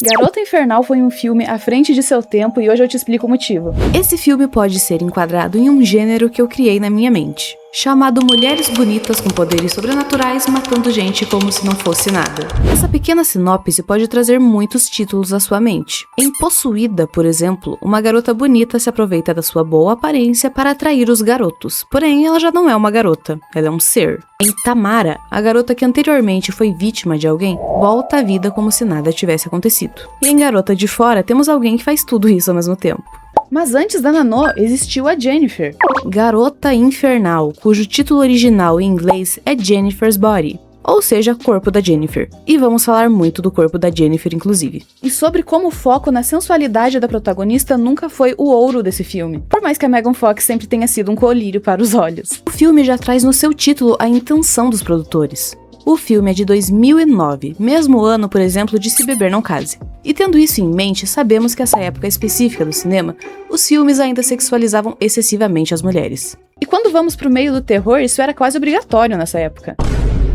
Garota Infernal foi um filme à frente de seu tempo e hoje eu te explico o motivo. Esse filme pode ser enquadrado em um gênero que eu criei na minha mente, chamado Mulheres Bonitas com Poderes Sobrenaturais Matando Gente Como Se Não Fosse Nada. Essa pequena sinopse pode trazer muitos títulos à sua mente. Em Possuída, por exemplo, uma garota bonita se aproveita da sua boa aparência para atrair os garotos, porém ela já não é uma garota, ela é um ser. Em Tamara, a garota que anteriormente foi vítima de alguém volta à vida como se nada tivesse acontecido. E em Garota de Fora temos alguém que faz tudo isso ao mesmo tempo. Mas antes da Nanô, existiu a Jennifer, Garota Infernal, cujo título original em inglês é Jennifer's Body, ou seja, corpo da Jennifer. E vamos falar muito do corpo da Jennifer, inclusive. E sobre como o foco na sensualidade da protagonista nunca foi o ouro desse filme, por mais que a Megan Fox sempre tenha sido um colírio para os olhos. O filme já traz no seu título a intenção dos produtores. O filme é de 2009, mesmo ano, por exemplo, de Se Beber Não Case. E tendo isso em mente, sabemos que essa época específica do cinema, os filmes ainda sexualizavam excessivamente as mulheres. E quando vamos pro meio do terror, isso era quase obrigatório nessa época.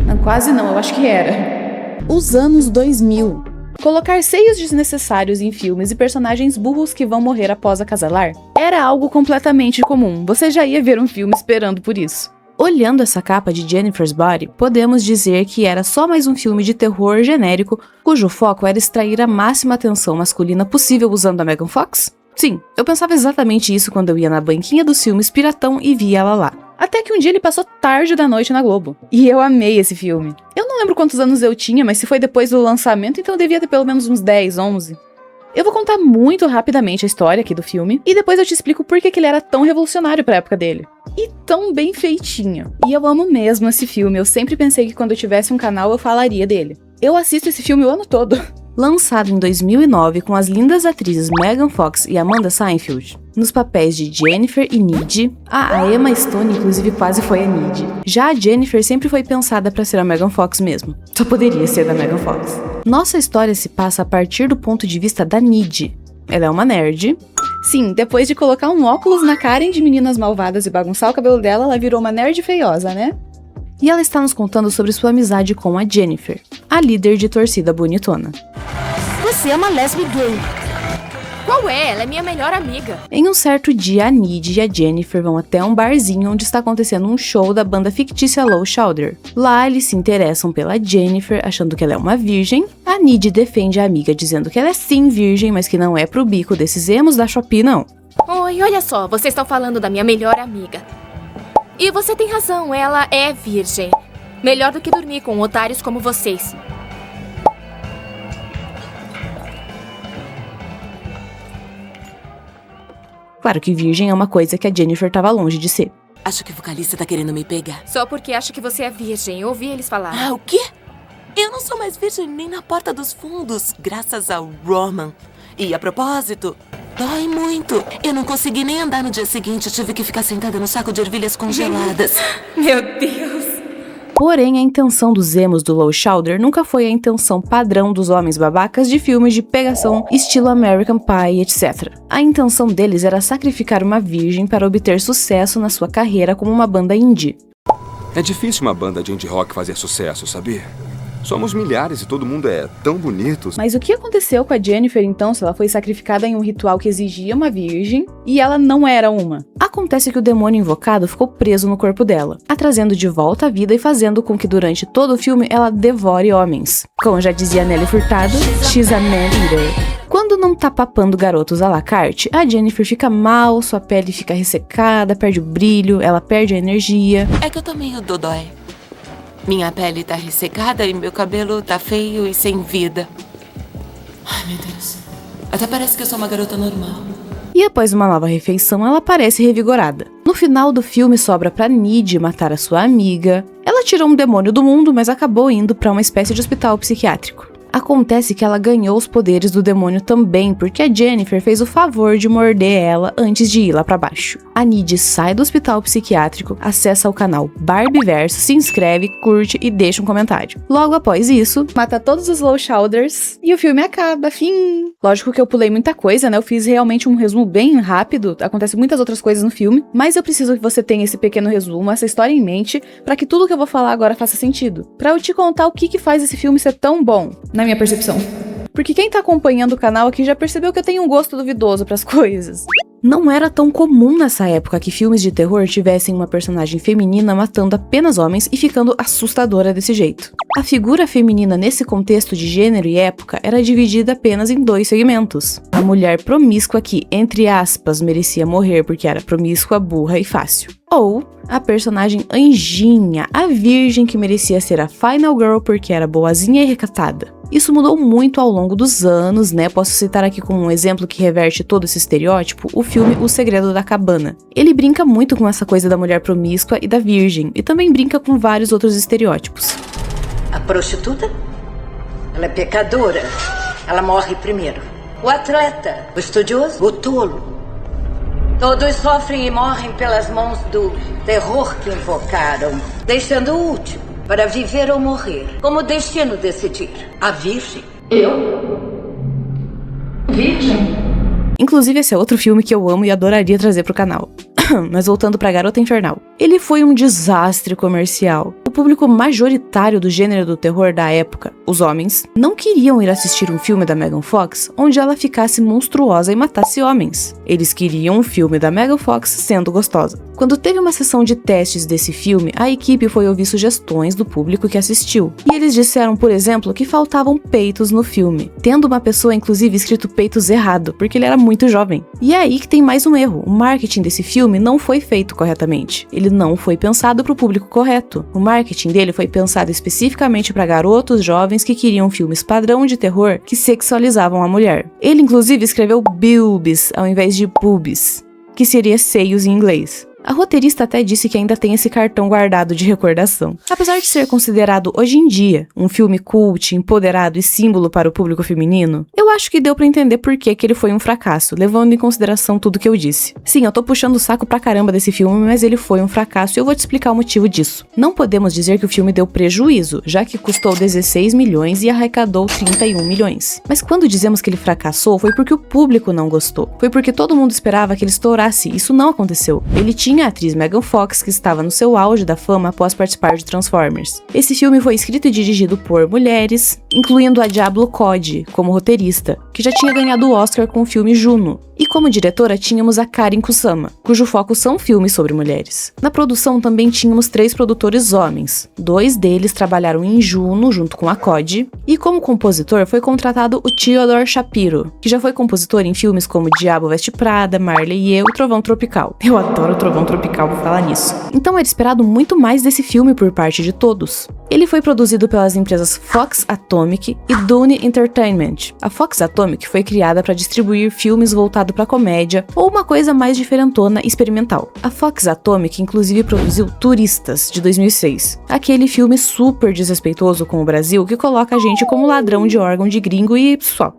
Não, quase não, eu acho que era. Os anos 2000. Colocar seios desnecessários em filmes e personagens burros que vão morrer após acasalar era algo completamente comum, você já ia ver um filme esperando por isso. Olhando essa capa de Jennifer's Body, podemos dizer que era só mais um filme de terror genérico, cujo foco era extrair a máxima atenção masculina possível usando a Megan Fox? Sim, eu pensava exatamente isso quando eu ia na banquinha dos filmes piratão e via ela lá. Até que um dia ele passou tarde da noite na Globo. E eu amei esse filme. Eu não lembro quantos anos eu tinha, mas se foi depois do lançamento, então eu devia ter pelo menos uns 10, 11. Eu vou contar muito rapidamente a história aqui do filme, e depois eu te explico por que ele era tão revolucionário pra época dele. E tão bem feitinho. E eu amo mesmo esse filme, eu sempre pensei que quando eu tivesse um canal eu falaria dele. Eu assisto esse filme o ano todo. Lançado em 2009 com as lindas atrizes Megan Fox e Amanda Seyfried, nos papéis de Jennifer e Needy. A Emma Stone inclusive quase foi a Needy. Já a Jennifer sempre foi pensada para ser a Megan Fox mesmo. Só poderia ser da Megan Fox. Nossa história se passa a partir do ponto de vista da Needy. Ela é uma nerd. Sim, depois de colocar um óculos na Karen de Meninas Malvadas e bagunçar o cabelo dela, ela virou uma nerd feiosa, né? E ela está nos contando sobre sua amizade com a Jennifer, a líder de torcida bonitona. Você é uma lesbi gay. Qual é? Ela é minha melhor amiga. Em um certo dia, a Needy e a Jennifer vão até um barzinho onde está acontecendo um show da banda fictícia Low Shoulder. Lá, eles se interessam pela Jennifer, achando que ela é uma virgem. A Needy defende a amiga, dizendo que ela é sim virgem, mas que não é pro bico desses emos da Shopee, não. Oi, olha só, vocês estão falando da minha melhor amiga. E você tem razão, ela é virgem. Melhor do que dormir com otários como vocês. Claro que virgem é uma coisa que a Jennifer estava longe de ser. Acho que o vocalista tá querendo me pegar. Só porque acha que você é virgem, eu ouvi eles falar. Ah, o quê? Eu não sou mais virgem nem na porta dos fundos, graças ao Roman. E a propósito, dói muito. Eu não consegui nem andar no dia seguinte, eu tive que ficar sentada no saco de ervilhas congeladas. Meu Deus. Porém, a intenção dos emos do Low Shoulder nunca foi a intenção padrão dos homens babacas de filmes de pegação estilo American Pie, etc. A intenção deles era sacrificar uma virgem para obter sucesso na sua carreira como uma banda indie. É difícil uma banda de indie rock fazer sucesso, sabia? Somos milhares e todo mundo é tão bonito. Mas o que aconteceu com a Jennifer, então, se ela foi sacrificada em um ritual que exigia uma virgem e ela não era uma? Acontece que o demônio invocado ficou preso no corpo dela, a trazendo de volta à vida e fazendo com que durante todo o filme ela devore homens. Como já dizia Nelly Furtado, she's a man-eater. Quando não tá papando garotos à la carte, a Jennifer fica mal, sua pele fica ressecada, perde o brilho, ela perde a energia. É que eu tô meio dodói. Minha pele tá ressecada e meu cabelo tá feio e sem vida. Ai, meu Deus. Até parece que eu sou uma garota normal. E após uma nova refeição, ela parece revigorada. No final do filme, sobra pra Needy matar a sua amiga. Ela tirou um demônio do mundo, mas acabou indo pra uma espécie de hospital psiquiátrico. Acontece que ela ganhou os poderes do demônio também, porque a Jennifer fez o favor de morder ela antes de ir lá pra baixo. A Needy sai do hospital psiquiátrico, acessa o canal Barbieverso, se inscreve, curte e deixa um comentário. Logo após isso, mata todos os Low Shoulders e o filme acaba, fim. Lógico que eu pulei muita coisa, né? Eu fiz realmente um resumo bem rápido, acontecem muitas outras coisas no filme, mas eu preciso que você tenha esse pequeno resumo, essa história em mente, pra que tudo que eu vou falar agora faça sentido. Pra eu te contar o que faz esse filme ser tão bom, na minha percepção. porque quem tá acompanhando o canal aqui já percebeu que eu tenho um gosto duvidoso pras coisas. Não era tão comum nessa época que filmes de terror tivessem uma personagem feminina matando apenas homens e ficando assustadora desse jeito. A figura feminina nesse contexto de gênero e época era dividida apenas em 2 segmentos. A mulher promíscua que, entre aspas, merecia morrer porque era promíscua, burra e fácil. Ou a personagem anjinha, a virgem que merecia ser a final girl porque era boazinha e recatada. Isso mudou muito ao longo dos anos, né? Posso citar aqui como um exemplo que reverte todo esse estereótipo, o filme O Segredo da Cabana. Ele brinca muito com essa coisa da mulher promíscua e da virgem, e também brinca com vários outros estereótipos. A prostituta, ela é pecadora, ela morre primeiro. O atleta, o estudioso, o tolo. Todos sofrem e morrem pelas mãos do terror que invocaram, deixando o último para viver ou morrer, como o destino decidir. A virgem. Eu? Virgem? Inclusive, esse é outro filme que eu amo e adoraria trazer pro canal. Mas voltando pra Garota Infernal. Ele foi um desastre comercial. O público majoritário do gênero do terror da época, os homens, não queriam ir assistir um filme da Megan Fox onde ela ficasse monstruosa e matasse homens. Eles queriam um filme da Megan Fox sendo gostosa. Quando teve uma sessão de testes desse filme, a equipe foi ouvir sugestões do público que assistiu. E eles disseram, por exemplo, que faltavam peitos no filme, tendo uma pessoa inclusive escrito peitos errado, porque ele era muito jovem. E é aí que tem mais um erro. O marketing desse filme não foi feito corretamente. Ele não foi pensado para o público correto. O marketing dele foi pensado especificamente para garotos jovens que queriam filmes padrão de terror que sexualizavam a mulher. Ele inclusive escreveu boobs ao invés de boobs, que seria seios em inglês. A roteirista até disse que ainda tem esse cartão guardado de recordação. Apesar de ser considerado hoje em dia um filme cult, empoderado e símbolo para o público feminino, eu acho que deu pra entender por que ele foi um fracasso, levando em consideração tudo que eu disse. Sim, eu tô puxando o saco pra caramba desse filme, mas ele foi um fracasso e eu vou te explicar o motivo disso. Não podemos dizer que o filme deu prejuízo, já que custou 16 milhões e arrecadou 31 milhões. Mas quando dizemos que ele fracassou, foi porque o público não gostou. Foi porque todo mundo esperava que ele estourasse. Isso não aconteceu. Ele tinha a atriz Megan Fox, que estava no seu auge da fama após participar de Transformers. Esse filme foi escrito e dirigido por mulheres, incluindo a Diablo Cody como roteirista, que já tinha ganhado o Oscar com o filme Juno. E como diretora tínhamos a Karen Kusama, cujo foco são filmes sobre mulheres. Na produção também tínhamos 3 produtores homens. 2 deles trabalharam em Juno junto com a Cody, e como compositor foi contratado o Theodore Shapiro, que já foi compositor em filmes como Diabo Veste Prada, Marley e Eu e Trovão Tropical. Eu adoro Trovão Tropical, vou falar nisso. Então era esperado muito mais desse filme por parte de todos. Ele foi produzido pelas empresas Fox Atomic e Dune Entertainment. A Fox Atomic foi criada para distribuir filmes voltados para comédia ou uma coisa mais diferentona e experimental. A Fox Atomic inclusive produziu Turistas, de 2006, aquele filme super desrespeitoso com o Brasil que coloca a gente como ladrão de órgão de gringo e só.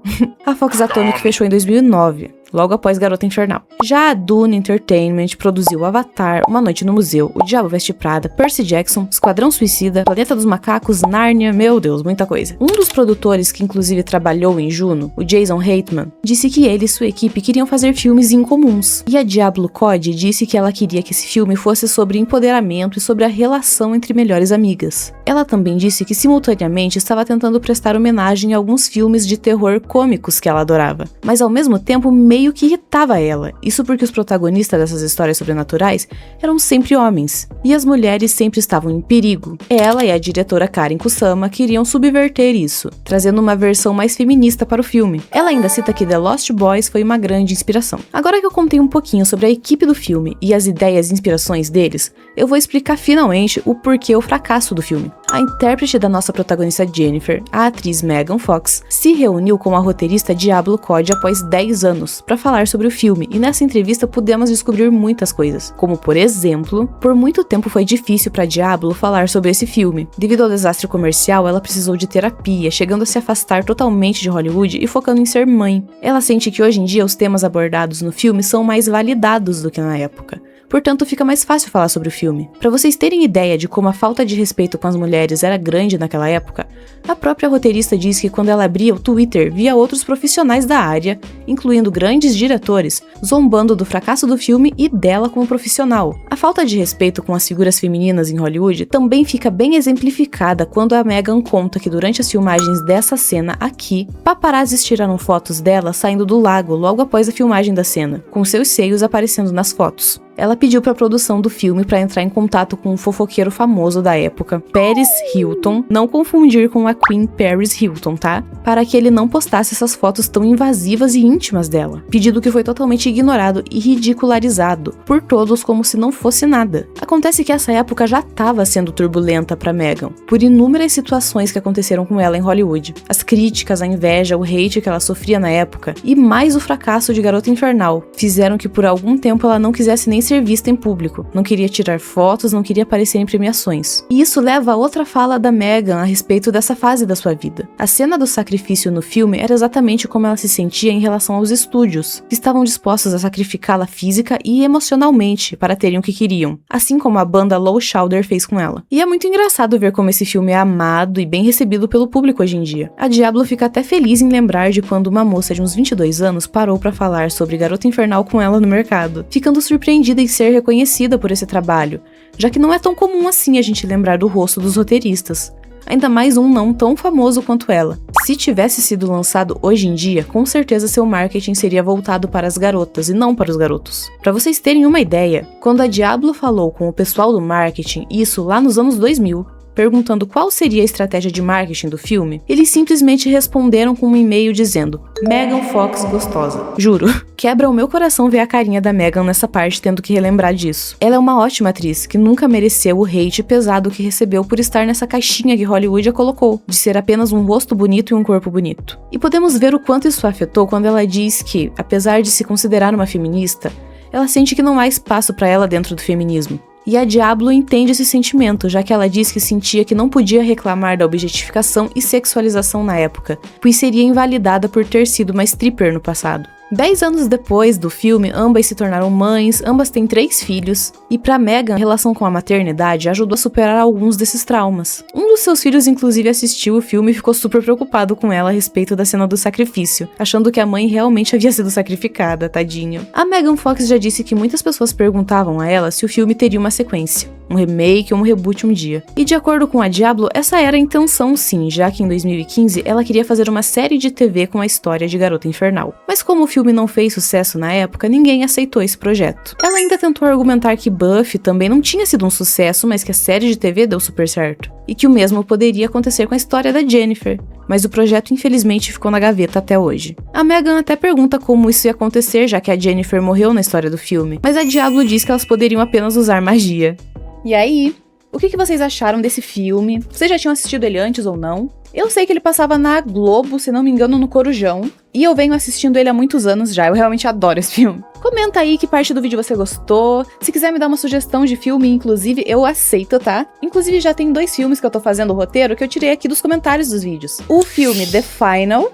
A Fox Atomic fechou em 2009. Logo após Garota Infernal. Já a Dune Entertainment produziu Avatar, Uma Noite no Museu, O Diabo Veste Prada, Percy Jackson, Esquadrão Suicida, Planeta dos Macacos, Nárnia, meu Deus, muita coisa. Um dos produtores que inclusive trabalhou em Juno, o Jason Reitman, disse que ele e sua equipe queriam fazer filmes incomuns. E a Diablo Cody disse que ela queria que esse filme fosse sobre empoderamento e sobre a relação entre melhores amigas. Ela também disse que simultaneamente estava tentando prestar homenagem a alguns filmes de terror cômicos que ela adorava, mas ao mesmo tempo meio que irritava ela. Isso porque os protagonistas dessas histórias sobrenaturais eram sempre homens, e as mulheres sempre estavam em perigo. Ela e a diretora Karen Kusama queriam subverter isso, trazendo uma versão mais feminista para o filme. Ela ainda cita que The Lost Boys foi uma grande inspiração. Agora que eu contei um pouquinho sobre a equipe do filme e as ideias e inspirações deles, eu vou explicar finalmente o porquê o fracasso do filme. A intérprete da nossa protagonista Jennifer, a atriz Megan Fox, se reuniu com a roteirista Diablo Cody após 10 anos para falar sobre o filme, e nessa entrevista pudemos descobrir muitas coisas, como por exemplo, por muito tempo foi difícil para Diablo falar sobre esse filme. Devido ao desastre comercial, ela precisou de terapia, chegando a se afastar totalmente de Hollywood e focando em ser mãe. Ela sente que hoje em dia os temas abordados no filme são mais validados do que na época. portanto fica mais fácil falar sobre o filme. Para vocês terem ideia de como a falta de respeito com as mulheres era grande naquela época, a própria roteirista diz que quando ela abria o Twitter, via outros profissionais da área, incluindo grandes diretores, zombando do fracasso do filme e dela como profissional. A falta de respeito com as figuras femininas em Hollywood também fica bem exemplificada quando a Megan conta que durante as filmagens dessa cena aqui, paparazzis tiraram fotos dela saindo do lago logo após a filmagem da cena, com seus seios aparecendo nas fotos. Ela pediu para a produção do filme para entrar em contato com um fofoqueiro famoso da época, Paris Hilton, não confundir com a Queen Paris Hilton, tá? Para que ele não postasse essas fotos tão invasivas e íntimas dela. Pedido que foi totalmente ignorado e ridicularizado por todos como se não fosse nada. Acontece que essa época já estava sendo turbulenta para Megan, por inúmeras situações que aconteceram com ela em Hollywood. As críticas, a inveja, o hate que ela sofria na época e mais o fracasso de Garota Infernal fizeram que por algum tempo ela não quisesse nem ser vista em público, não queria tirar fotos, não queria aparecer em premiações. E isso leva a outra fala da Megan a respeito dessa fase da sua vida. A cena do sacrifício no filme era exatamente como ela se sentia em relação aos estúdios, que estavam dispostos a sacrificá-la física e emocionalmente para terem o que queriam, assim como a banda Low Shoulder fez com ela. E é muito engraçado ver como esse filme é amado e bem recebido pelo público hoje em dia. A Diablo fica até feliz em lembrar de quando uma moça de uns 22 anos parou para falar sobre Garota Infernal com ela no mercado, ficando surpreendida em ser reconhecida por esse trabalho, já que não é tão comum assim a gente lembrar do rosto dos roteiristas. Ainda mais um não tão famoso quanto ela. Se tivesse sido lançado hoje em dia, com certeza seu marketing seria voltado para as garotas e não para os garotos. Para vocês terem uma ideia, quando a Diablo falou com o pessoal do marketing, isso lá nos anos 2000, perguntando qual seria a estratégia de marketing do filme, eles simplesmente responderam com um e-mail dizendo Megan Fox gostosa. Juro, quebra o meu coração ver a carinha da Megan nessa parte tendo que relembrar disso. Ela é uma ótima atriz que nunca mereceu o hate pesado que recebeu por estar nessa caixinha que Hollywood a colocou, de ser apenas um rosto bonito e um corpo bonito. E podemos ver o quanto isso a afetou quando ela diz que, apesar de se considerar uma feminista, ela sente que não há espaço para ela dentro do feminismo. E a Diablo entende esse sentimento, já que ela diz que sentia que não podia reclamar da objetificação e sexualização na época, pois seria invalidada por ter sido uma stripper no passado. 10 anos depois do filme, ambas se tornaram mães, ambas têm 3 filhos, e pra Megan, a relação com a maternidade ajudou a superar alguns desses traumas. Um dos seus filhos inclusive assistiu o filme e ficou super preocupado com ela a respeito da cena do sacrifício, achando que a mãe realmente havia sido sacrificada, tadinho. A Megan Fox já disse que muitas pessoas perguntavam a ela se o filme teria uma sequência, um remake ou um reboot um dia. E de acordo com a Diablo, essa era a intenção sim, já que em 2015 ela queria fazer uma série de TV com a história de Garota Infernal. Mas como o filme não fez sucesso na época, ninguém aceitou esse projeto. Ela ainda tentou argumentar que Buffy também não tinha sido um sucesso, mas que a série de TV deu super certo. E que o mesmo poderia acontecer com a história da Jennifer. Mas o projeto infelizmente ficou na gaveta até hoje. A Megan até pergunta como isso ia acontecer, já que a Jennifer morreu na história do filme, mas a Diablo diz que elas poderiam apenas usar magia. E aí, o que vocês acharam desse filme? Vocês já tinham assistido ele antes ou não? Eu sei que ele passava na Globo, se não me engano, no Corujão. E eu venho assistindo ele há muitos anos já, eu realmente adoro esse filme. Comenta aí que parte do vídeo você gostou. Se quiser me dar uma sugestão de filme, inclusive, eu aceito, tá? Inclusive, já tem 2 filmes que eu tô fazendo o roteiro que eu tirei aqui dos comentários dos vídeos. O filme The Final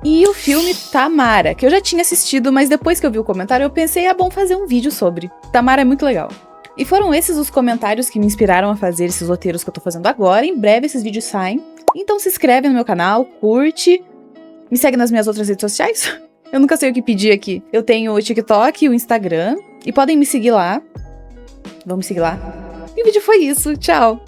e o filme Tamara, que eu já tinha assistido, mas depois que eu vi o comentário, eu pensei, é bom fazer um vídeo sobre. Tamara é muito legal. E foram esses os comentários que me inspiraram a fazer esses roteiros que eu tô fazendo agora. Em breve esses vídeos saem. Então se inscreve no meu canal, curte. Me segue nas minhas outras redes sociais. Eu nunca sei o que pedir aqui. Eu tenho o TikTok e o Instagram. E podem me seguir lá. Vamos seguir lá. E o vídeo foi isso. Tchau!